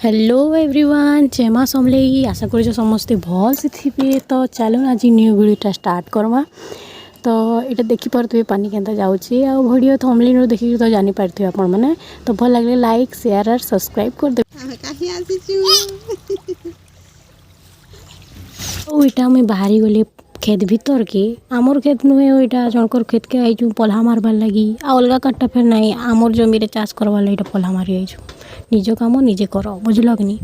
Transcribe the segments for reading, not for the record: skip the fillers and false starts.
Hello everyone, जय माँ समलेई। आशा कर समस्ते भल से थे। तो चलो आज न्यू वीडियोटा स्टार्ट करमा। तो ये देखिपे पानी के जाऊँगी आ वीडियो थंबनेल देखिए तो जानीपारे आपण मैंने। तो भल लगे लाइक शेयर और सब्सक्राइब कर दे। यहाँ मुझे बाहरी गली खेत भीतर के आमर खेत नुहे यहाँ जनकर खेत के आई पल्हा मारबार लगी अलग काटा फेर ना आमर जमी चाष करवार लगे पल्हा मारी आई निज कम निजे कर बुझल कि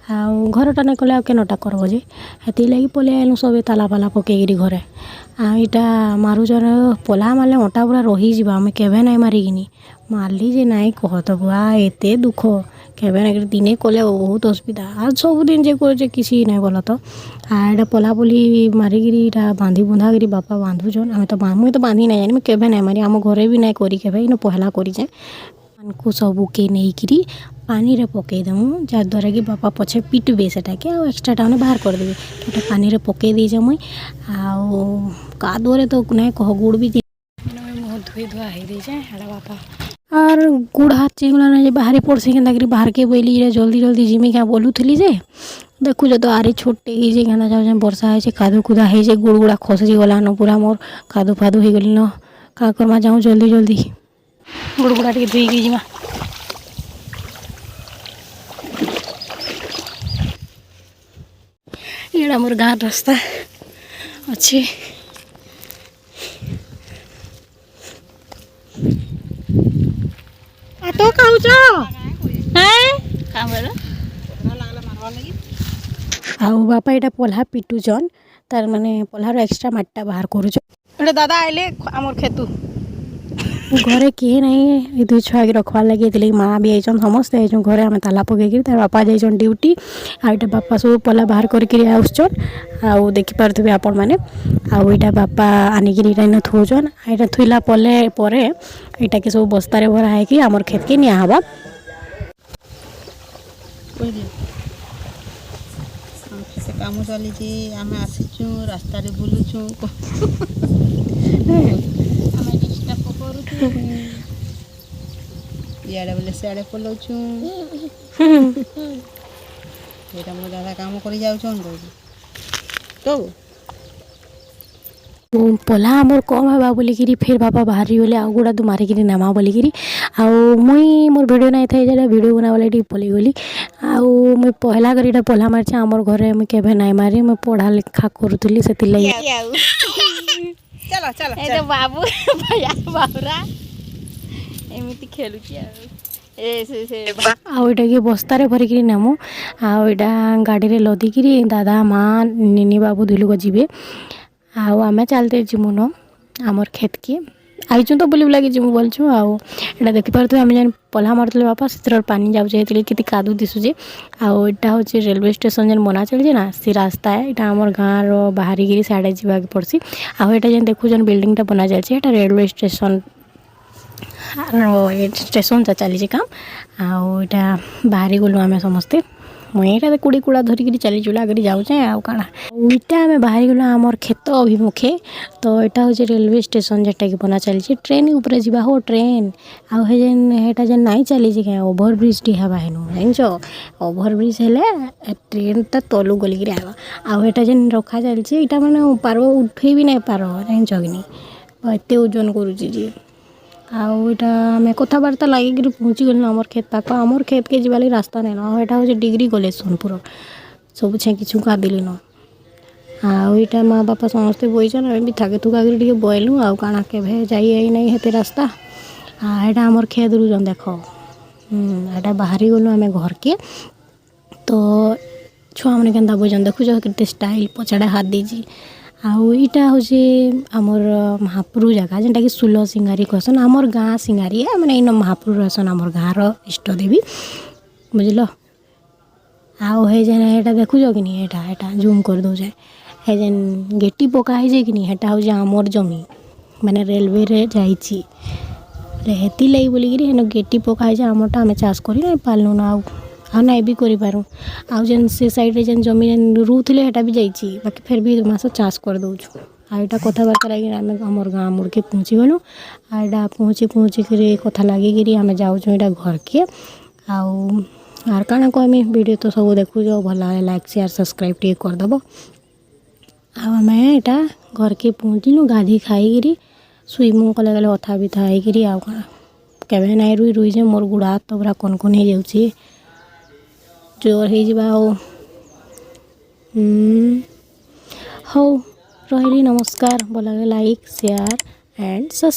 घरटा नहीं कले केनटा करब जे हेती लगी पलि आलु सब ताला पाला पकईकरी घरे यहाँ मारुचन पल्हा मारे अटा पूरा रही आम केवे ना मारिकी मारली जे नाई कह तो बुआ एत दुख केवे ना दिने कले बहुत असुविधा आ सबुदिन जे करे किसी ना बोल तो यहाँ पल्हा पल्ली मारिकी बांधी बुंधा कर बापा बांधुचन आम तो मुझे तो बांधी ना जानी केवे ना मारी आम घरे भी ना करी केवे इन पहला करें को सबके नहीं पानी रे पकई देमु जहाँद्वारा कि बापा पछे पिटबे सेटा के एक्सट्राटा मैंने बाहर करदेवे तो पानी रे पकई दीजे मुई आदुरे तो ना कह गुड़ भी मुँह धुई धुआ हो दीजे हेड़ा बापा और गुड़ हाथ चिगला ना बाहरी पड़सी के बाहर के बोली जल्दी जल्दी जिमी क्या बोलूली जे देखु तो आरे छोटे ही जे कहना जाऊँ वर्षा है कादू कुदा है गुड़ गुड़ा खसी गलान पूरा मोर कादू फादू हो गली न का करमा जाऊँ जल्दी जल्दी गुड़ गुड़ा टे धोईकी जीमा ये मोर गाँव रास्ता अच्छे तो खाऊच आउ बापा यहाँ पल्हा पिटुचन तार माने पल्हार एक्सट्रा माटा बाहर करुचन दादा आइले आमर खेतु घरे किए नहीं दुई छुआ रखवार लगे माँ भी आईन समस्ते आई घरे आम ताला पकईकि तार बापा जाइछन ड्यूटी आईटा बापा सब पल्ला बाहर करके आसुचन आउ देखिपारे आपण मैंने आउ यहाँ बापा आनिकी इन थोचन यहाँ थुला पले पर यहाँ के सब बस्तार भरा है आमर खेत के निहबा काम चली आम आसीचु रास्ता बुलुचु इे बोले सियाड़े पलाऊँ ये मो दादा काम कर पल्हा आमर कम है बोलिकी फिर बापा बाहर गले आउ गुड़ा तू मारिकी नेमा बोलिकी मुई मोर वीडियो नहीं था जरा वीडियो बना वाले पलि गली आउ मुई पहला कर पल्हा मारी आमर घरे मुझे केवे ना मारी मुझे पढ़ा लिखा करूली से चलो चलो बाबू बाबूरा एमती खेलुची आउ यहाँ के बस्तार भरिक नेमु आउ यहाँ गाड़ी में लदिकी दादा माँ निनी बाबू दुलुक जीवे आउ आम चलते जीमु न आमर खेत के आईचु तो बुली बुलाकी जीमु बोलचु आउ यहाँ देखिपारे आम जेन पल्हा मारुले बापा से पानी जाऊे कि कादू दिशुचे आउ यहाँ हूँ रेलवे स्टेशन जेन बना चलছে ना सी रास्ता है यहाँ आमर गाँव बाहरिकी साढ़े जावाक पड़सी आउ यहाँ जेन देखुन बिल्डिंगटा बना चलছে यहाँ रेलवे स्टेशन स्टेशन चली काम आउ यहाँ बाहरी गलु आम समस्ते मुझे कुड़ी कुड़ा धरिकी चली चुला कर जाऊे आउ कण इटा आम बाहरी गलु आमर खेत अभिमुखे तो यहाँ हूँ रेलवे स्टेशन जेटा कि बना चलছে ट्रेन ऊपर जा हो ट्रेन आउ जेन जेन नाई चली क्या ओभर ब्रिज टी हवा हेनु जान ओभर ब्रिज हेले ट्रेनटा तलू गलिक आवा आउ यहाँ जेन रखा चलছে यहाँ मैंने पार उठे भी नहीं पार जान कि एत ओजन करुच्ची आउ यहाँ आम कथबार्ता लगे पहुँची गलु आमर खेत पाख आमर खेत के जीवाली रास्ता नहीं ना यहाँ हूँ डिग्री कॉलेज सोनपुर सब छेकी छुका दिली न आउ यहाँ माँ बापा समस्ते बईचन आम भी थाके थुका कर बहलु आउ काଣା के जाई नहीं हेते रास्ता यहाँ आमर खेत रुचन देख यहाँ बाहरी गलु आम घर के तो छुआ मैंने केन्ता बईचन देखुच के स्टाइल पछाड़े हाथ दीजी आउ यहाँ हूँ आमर महापुर जगह जेनटा कि सुल सिंगारी कहसन आमर गाँ सिंगारी है मैंने इन महापुर आसन आमर गाँव इष्टदेवी बुझल आउ है जेन यहाँ देखुच कि यहाँ जूम कर दौचे है जेन गेटी पका है कि यहाँ हूँ आमर जमी मैंने रेलवे रे जाइए हेती लगी बोलिकी हेन गेटी पका है आमटा आम चाष कर नहीं पार्लु ना आउ ना भी करूँ आउ जेन से साइड जेन जमी जेन रुले हेटा भी जाइए बाकी फिर भी मास चाष कर दौचु आ यहाँ कथबार्ता लगे आम आमर गाँव मुड़के पहुँची गलु आ यहाँ पहुँची कर कथा लगे आम जाऊँ यहाँ घर के आउ आर काଣା कहमी वीडियो तो सब देखु भल लाइक शेयर सब्सक्राइब टे करदेव आम एटा घर के पहुँचलु गाधी खाई शुईमु कले गले अथा बिथा होकर आउ कण केवे नाई रुई रुई जे मोर गुड़ा हाथ तो पूरा कन कन हो जाऊँगी जोर हो हौ रही नमस्कार भल लाइक शेयर एंड सब्सक्राइब।